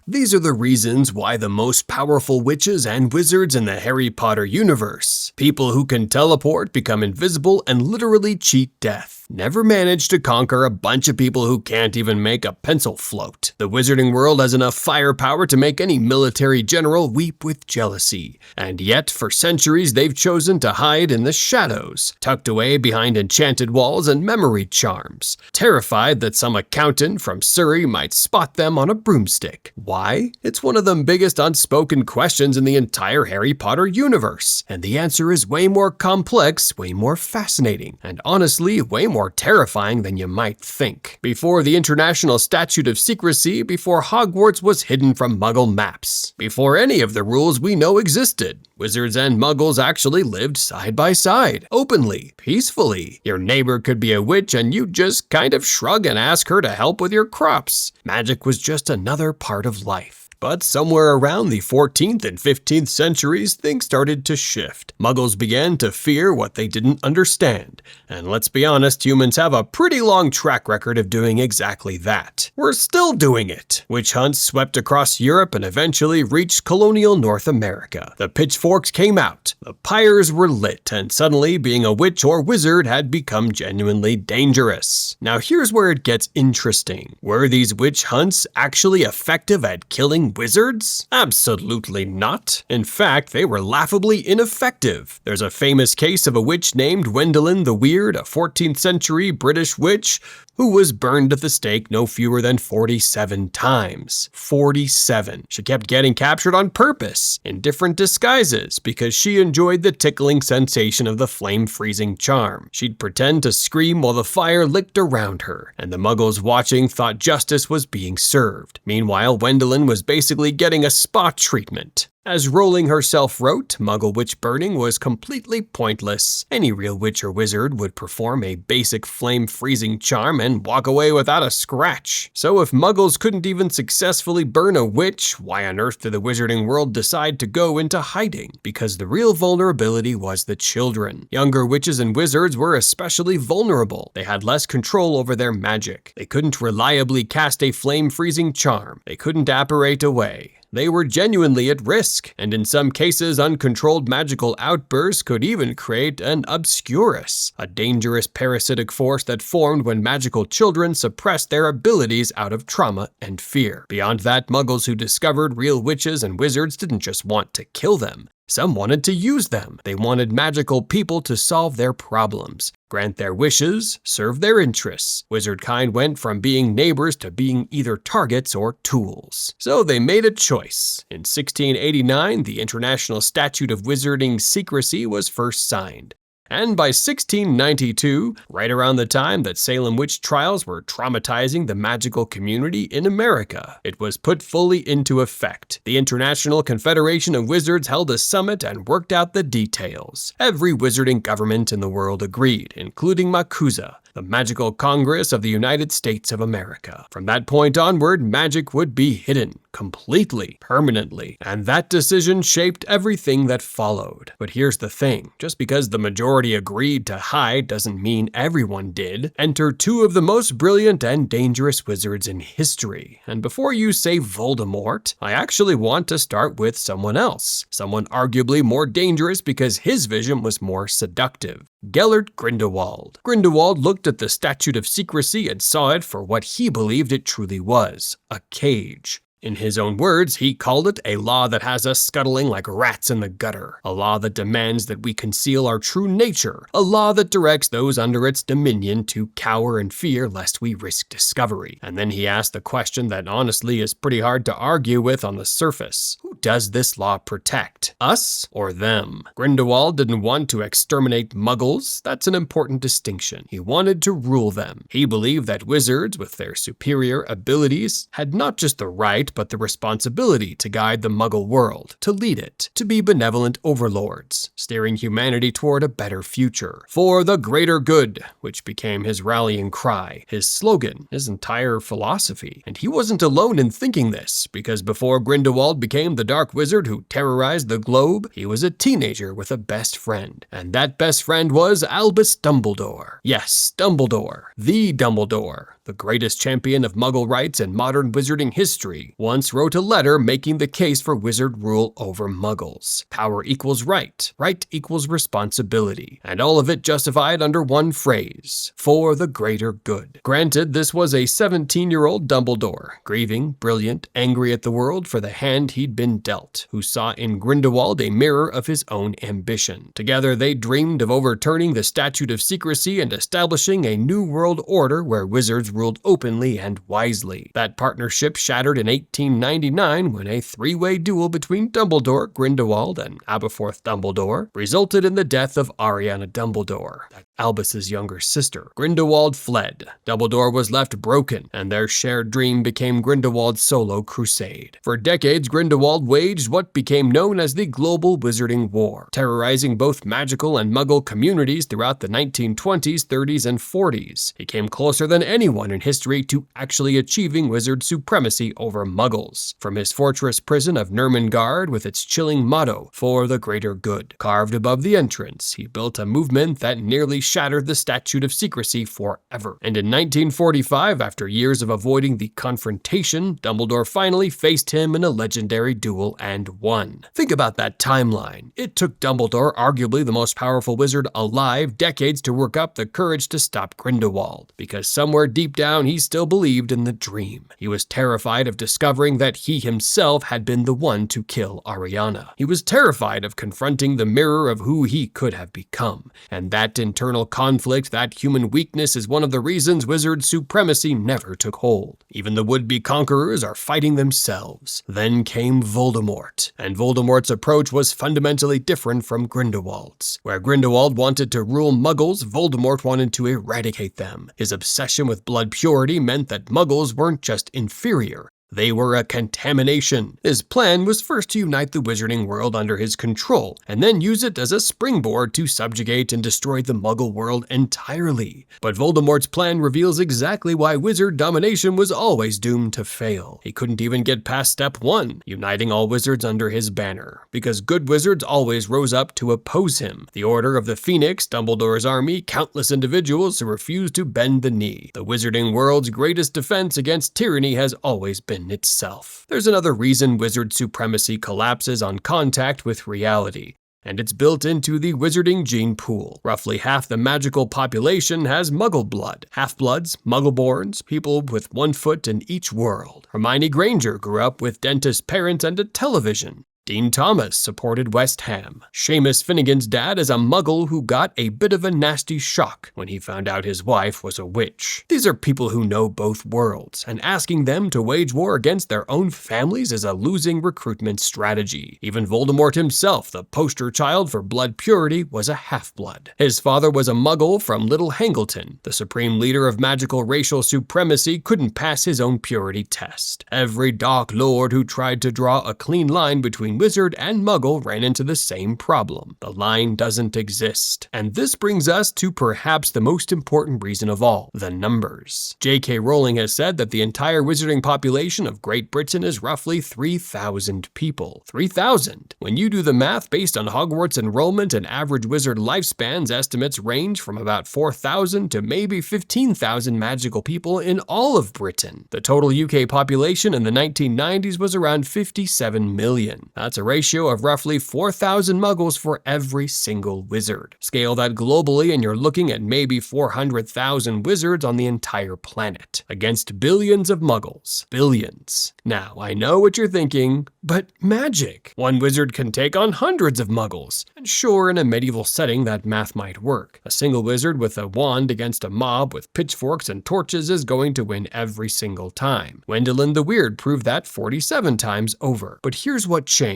These are the reasons why the most powerful witches and wizards in the Harry Potter universe, people who can teleport, become invisible, and literally cheat death, never manage to conquer a bunch of people who can't even make a pencil float. The wizarding world has enough firepower to make any military general weep with jealousy, and yet for centuries they've chosen to hide in the shadows, tucked away behind enchanted walls and memory charms, terrified that some accountant from Surrey might spot them on a broomstick. Why? It's one of the biggest unspoken questions in the entire Harry Potter universe, and the answer is way more complex, way more fascinating, and honestly, way more terrifying than you might think. Before the International Statute of Secrecy, before Hogwarts was hidden from Muggle maps, before any of the rules we know existed, wizards and Muggles actually lived side by side, openly, peacefully. Your neighbor could be a witch and you just kind of shrug and ask her to help with your crops. Magic was just another part of life. But somewhere around the 14th and 15th centuries, things started to shift. Muggles began to fear what they didn't understand. And let's be honest, humans have a pretty long track record of doing exactly that. We're still doing it. Witch hunts swept across Europe and eventually reached colonial North America. The pitchforks came out, the pyres were lit, and suddenly being a witch or wizard had become genuinely dangerous. Now here's where it gets interesting. Were these witch hunts actually effective at killing wizards? Absolutely not. In fact, they were laughably ineffective. There's a famous case of a witch named Gwendolen the Weird, a 14th century British witch who was burned at the stake no fewer than 47 times. 47. She kept getting captured on purpose, in different disguises, because she enjoyed the tickling sensation of the flame-freezing charm. She'd pretend to scream while the fire licked around her, and the Muggles watching thought justice was being served. Meanwhile, Gwendolen was basically getting a spa treatment. As Rowling herself wrote, Muggle witch burning was completely pointless. Any real witch or wizard would perform a basic flame-freezing charm and walk away without a scratch. So if Muggles couldn't even successfully burn a witch, why on earth did the wizarding world decide to go into hiding? Because the real vulnerability was the children. Younger witches and wizards were especially vulnerable. They had less control over their magic. They couldn't reliably cast a flame-freezing charm. They couldn't apparate away. They were genuinely at risk, and in some cases uncontrolled magical outbursts could even create an obscurus, a dangerous parasitic force that formed when magical children suppressed their abilities out of trauma and fear. Beyond that, Muggles who discovered real witches and wizards didn't just want to kill them. Some wanted to use them. They wanted magical people to solve their problems, grant their wishes, serve their interests. Wizard kind went from being neighbors to being either targets or tools. So they made a choice. In 1689, the International Statute of Wizarding Secrecy was first signed. And by 1692, right around the time that Salem witch trials were traumatizing the magical community in America, it was put fully into effect. The International Confederation of Wizards held a summit and worked out the details. Every wizarding government in the world agreed, including MACUSA, the Magical Congress of the United States of America. From that point onward, magic would be hidden, completely, permanently, and that decision shaped everything that followed. But here's the thing, just because the majority agreed to hide doesn't mean everyone did. Enter two of the most brilliant and dangerous wizards in history. And before you say Voldemort, I actually want to start with someone else, someone arguably more dangerous because his vision was more seductive. Gellert Grindelwald. Grindelwald looked at the Statute of Secrecy and saw it for what he believed it truly was, a cage. In his own words, he called it a law that has us scuttling like rats in the gutter, a law that demands that we conceal our true nature, a law that directs those under its dominion to cower in fear lest we risk discovery. And then he asked the question that honestly is pretty hard to argue with on the surface. Who does this law protect? Us or them? Grindelwald didn't want to exterminate Muggles. That's an important distinction. He wanted to rule them. He believed that wizards, with their superior abilities, had not just the right but the responsibility to guide the Muggle world, to lead it, to be benevolent overlords, steering humanity toward a better future. For the greater good, which became his rallying cry, his slogan, his entire philosophy. And he wasn't alone in thinking this, because before Grindelwald became the Dark Wizard who terrorized the globe, he was a teenager with a best friend. And that best friend was Albus Dumbledore. Yes, Dumbledore. The Dumbledore. the greatest champion of Muggle rights in modern wizarding history, once wrote a letter making the case for wizard rule over Muggles. Power equals right, right equals responsibility, and all of it justified under one phrase: for the greater good. Granted, this was a 17-year-old Dumbledore, grieving, brilliant, angry at the world for the hand he'd been dealt, who saw in Grindelwald a mirror of his own ambition. Together they dreamed of overturning the Statute of Secrecy and establishing a new world order where wizards ruled openly and wisely. That partnership shattered in 1899 when a three-way duel between Dumbledore, Grindelwald, and Aberforth Dumbledore resulted in the death of Ariana Dumbledore, Albus's younger sister. Grindelwald fled. Dumbledore was left broken, and their shared dream became Grindelwald's solo crusade. For decades, Grindelwald waged what became known as the Global Wizarding War, terrorizing both magical and Muggle communities throughout the 1920s, 30s, and 40s. He came closer than anyone in history to actually achieving wizard supremacy over Muggles. From his fortress prison of Nurmengard with its chilling motto, "For the greater good," carved above the entrance, he built a movement that nearly shattered the Statute of Secrecy forever. And in 1945, after years of avoiding the confrontation, Dumbledore finally faced him in a legendary duel and won. Think about that timeline. It took Dumbledore, arguably the most powerful wizard alive, decades to work up the courage to stop Grindelwald, because somewhere deep down he still believed in the dream. He was terrified of discovering that he himself had been the one to kill Ariana. He was terrified of confronting the mirror of who he could have become, and that internal conflict, that human weakness, is one of the reasons wizard supremacy never took hold. Even the would-be conquerors are fighting themselves. Then came Voldemort, and Voldemort's approach was fundamentally different from Grindelwald's. Where Grindelwald wanted to rule Muggles, Voldemort wanted to eradicate them. His obsession with blood purity meant that Muggles weren't just inferior, they were a contamination. His plan was first to unite the wizarding world under his control, and then use it as a springboard to subjugate and destroy the Muggle world entirely. But Voldemort's plan reveals exactly why wizard domination was always doomed to fail. He couldn't even get past step 1, uniting all wizards under his banner, because good wizards always rose up to oppose him. The Order of the Phoenix, Dumbledore's army, countless individuals who refused to bend the knee. The wizarding world's greatest defense against tyranny has always been itself. There's another reason wizard supremacy collapses on contact with reality, and it's built into the wizarding gene pool. Roughly half the magical population has Muggle blood. Half-bloods, Muggleborns, people with one foot in each world. Hermione Granger grew up with dentist parents and a television. Dean Thomas supported West Ham. Seamus Finnegan's dad is a Muggle who got a bit of a nasty shock when he found out his wife was a witch. These are people who know both worlds, and asking them to wage war against their own families is a losing recruitment strategy. Even Voldemort himself, the poster child for blood purity, was a half-blood. His father was a Muggle from Little Hangleton. The supreme leader of magical racial supremacy couldn't pass his own purity test. Every Dark Lord who tried to draw a clean line between wizard and Muggle ran into the same problem. The line doesn't exist. And this brings us to perhaps the most important reason of all, the numbers. J.K. Rowling has said that the entire wizarding population of Great Britain is roughly 3,000 people. 3,000! When you do the math based on Hogwarts enrollment and average wizard lifespans, estimates range from about 4,000 to maybe 15,000 magical people in all of Britain. The total UK population in the 1990s was around 57 million. That's a ratio of roughly 4,000 Muggles for every single wizard. Scale that globally and you're looking at maybe 400,000 wizards on the entire planet, against billions of Muggles. Billions. Now, I know what you're thinking, but magic! One wizard can take on hundreds of Muggles. And sure, in a medieval setting that math might work. A single wizard with a wand against a mob with pitchforks and torches is going to win every single time. Gwendolyn the Weird proved that 47 times over. But here's what changed.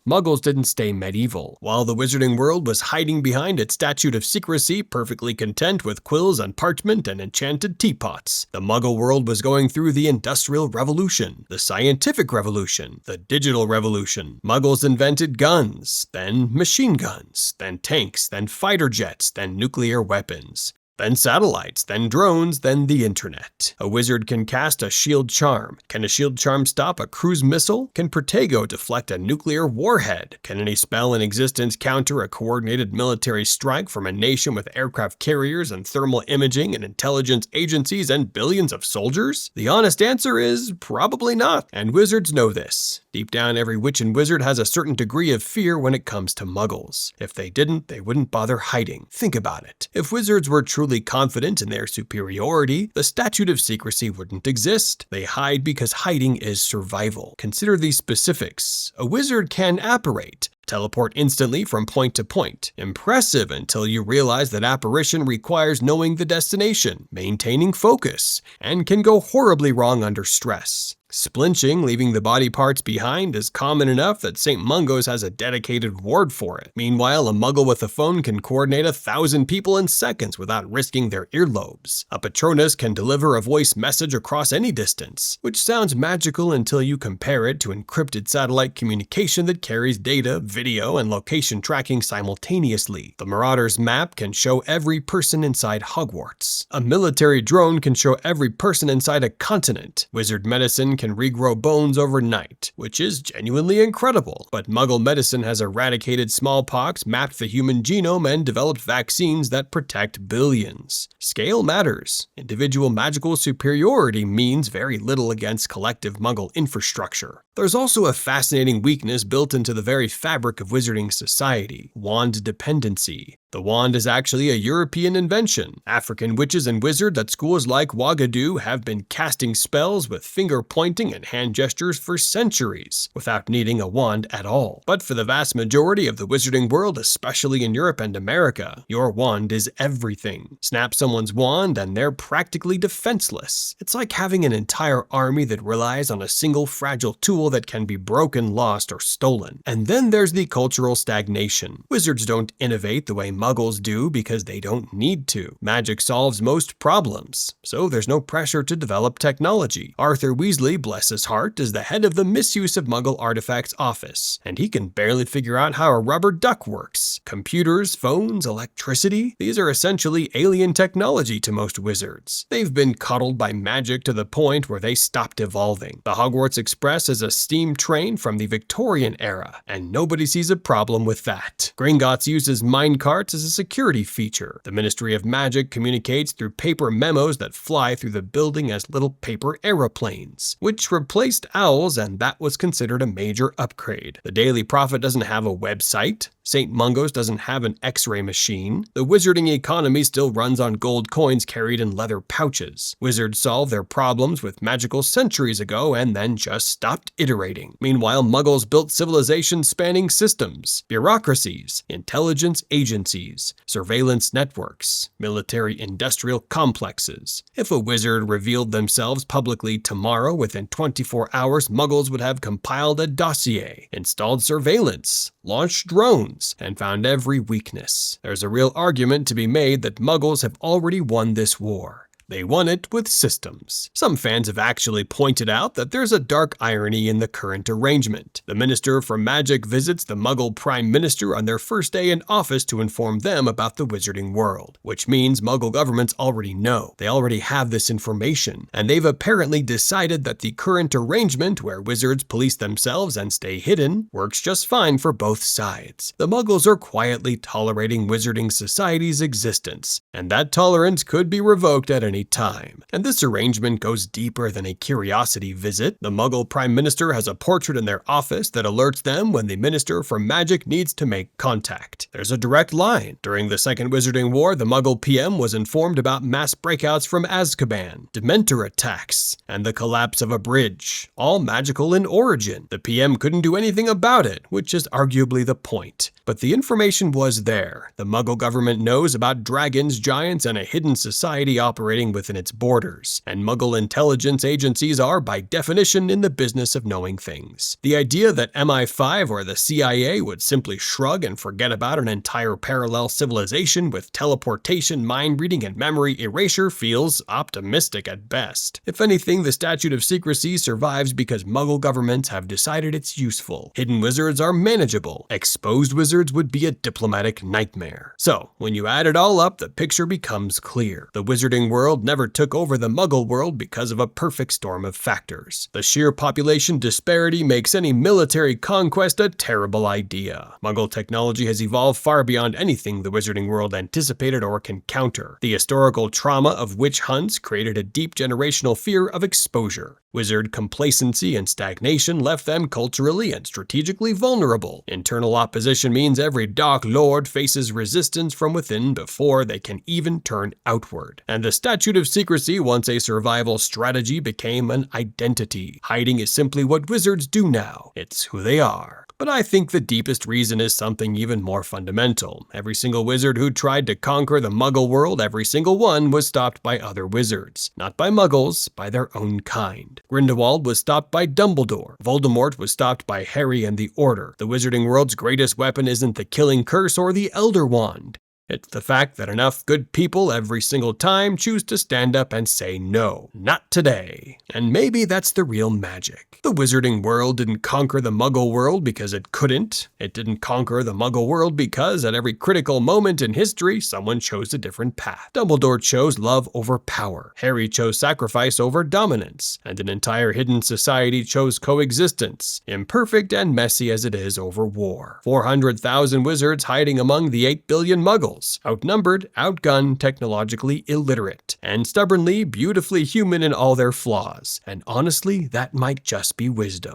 Muggles didn't stay medieval. While the wizarding world was hiding behind its Statute of Secrecy, perfectly content with quills and parchment and enchanted teapots, the Muggle world was going through the Industrial Revolution, the Scientific Revolution, the Digital Revolution. Muggles invented guns, then machine guns, then tanks, then fighter jets, then nuclear weapons. then satellites, then drones, then the internet. A wizard can cast a shield charm. Can a shield charm stop a cruise missile? Can Protego deflect a nuclear warhead? Can any spell in existence counter a coordinated military strike from a nation with aircraft carriers and thermal imaging and intelligence agencies and billions of soldiers? The honest answer is probably not, and wizards know this. Deep down, every witch and wizard has a certain degree of fear when it comes to muggles. If they didn't, they wouldn't bother hiding. Think about it. If wizards were truly confident in their superiority, the Statute of Secrecy wouldn't exist. They hide because hiding is survival. Consider these specifics. A wizard can apparate, teleport instantly from point to point. Impressive until you realize that apparition requires knowing the destination, maintaining focus, and can go horribly wrong under stress. Splinching, leaving the body parts behind, is common enough that St. Mungo's has a dedicated ward for it. Meanwhile, a muggle with a phone can coordinate 1,000 people in seconds without risking their earlobes. A Patronus can deliver a voice message across any distance, which sounds magical until you compare it to encrypted satellite communication that carries data, video, and location tracking simultaneously. The Marauder's map can show every person inside Hogwarts. A military drone can show every person inside a continent. Wizard medicine can regrow bones overnight, which is genuinely incredible. But Muggle medicine has eradicated smallpox, mapped the human genome, and developed vaccines that protect billions. Scale matters. Individual magical superiority means very little against collective Muggle infrastructure. There's also a fascinating weakness built into the very fabric of wizarding society: wand dependency. The wand is actually a European invention. African witches and wizards at schools like Ouagadougou have been casting spells with finger pointing and hand gestures for centuries, without needing a wand at all. But for the vast majority of the wizarding world, especially in Europe and America, your wand is everything. Snap someone's wand and they're practically defenseless. It's like having an entire army that relies on a single fragile tool that can be broken, lost, or stolen. And then there's the cultural stagnation. Wizards don't innovate the way Muggles do because they don't need to. Magic solves most problems, so there's no pressure to develop technology. Arthur Weasley, bless his heart, is the head of the Misuse of Muggle Artifacts office, and he can barely figure out how a rubber duck works. Computers, phones, electricity, these are essentially alien technology to most wizards. They've been coddled by magic to the point where they stopped evolving. The Hogwarts Express is a steam train from the Victorian era, and nobody sees a problem with that. Gringotts uses minecarts as a security feature. The Ministry of Magic communicates through paper memos that fly through the building as little paper aeroplanes, which replaced owls, and that was considered a major upgrade. The Daily Prophet doesn't have a website. St. Mungo's doesn't have an X-ray machine. The wizarding economy still runs on gold coins carried in leather pouches. Wizards solved their problems with magical centuries ago and then just stopped iterating. Meanwhile, Muggles built civilizations spanning systems, bureaucracies, intelligence agencies, surveillance networks, military-industrial complexes. If a wizard revealed themselves publicly tomorrow, within 24 hours, Muggles would have compiled a dossier, installed surveillance, launched drones, and found every weakness. There's a real argument to be made that Muggles have already won this war. They won it with systems. Some fans have actually pointed out that there's a dark irony in the current arrangement. The Minister for Magic visits the Muggle Prime Minister on their first day in office to inform them about the wizarding world, which means Muggle governments already know. They already have this information, and they've apparently decided that the current arrangement, where wizards police themselves and stay hidden, works just fine for both sides. The Muggles are quietly tolerating wizarding society's existence, and that tolerance could be revoked at any time. And this arrangement goes deeper than a curiosity visit. The Muggle Prime Minister has a portrait in their office that alerts them when the Minister for Magic needs to make contact. There's a direct line. During the Second Wizarding War, the Muggle PM was informed about mass breakouts from Azkaban, Dementor attacks, and the collapse of a bridge, all magical in origin. The PM couldn't do anything about it, which is arguably the point. But the information was there. The Muggle government knows about dragons, giants, and a hidden society operating operating within its borders, and Muggle intelligence agencies are, by definition, in the business of knowing things. The idea that MI5 or the CIA would simply shrug and forget about an entire parallel civilization with teleportation, mind reading, and memory erasure feels optimistic at best. If anything, the Statute of Secrecy survives because Muggle governments have decided it's useful. Hidden wizards are manageable. Exposed wizards would be a diplomatic nightmare. So, when you add it all up, the picture becomes clear. The wizarding world never took over the Muggle world because of a perfect storm of factors. The sheer population disparity makes any military conquest a terrible idea. Muggle technology has evolved far beyond anything the wizarding world anticipated or can counter. The historical trauma of witch hunts created a deep generational fear of exposure. Wizard complacency and stagnation left them culturally and strategically vulnerable. Internal opposition means every Dark Lord faces resistance from within before they can even turn outward. And the Statute of Secrecy, once a survival strategy, became an identity. Hiding is simply what wizards do now. It's who they are. But I think the deepest reason is something even more fundamental. Every single wizard who tried to conquer the Muggle world, every single one was stopped by other wizards. Not by Muggles, by their own kind. Grindelwald was stopped by Dumbledore. Voldemort was stopped by Harry and the Order. The wizarding world's greatest weapon isn't the killing curse or the Elder Wand. It's the fact that enough good people every single time choose to stand up and say no, not today. And maybe that's the real magic. The wizarding world didn't conquer the Muggle world because it couldn't. It didn't conquer the Muggle world because at every critical moment in history, someone chose a different path. Dumbledore chose love over power. Harry chose sacrifice over dominance. And an entire hidden society chose coexistence, imperfect and messy as it is over war. 400,000 wizards hiding among the 8 billion Muggles. Outnumbered, outgunned, technologically illiterate, and stubbornly, beautifully human in all their flaws. And honestly, that might just be wisdom.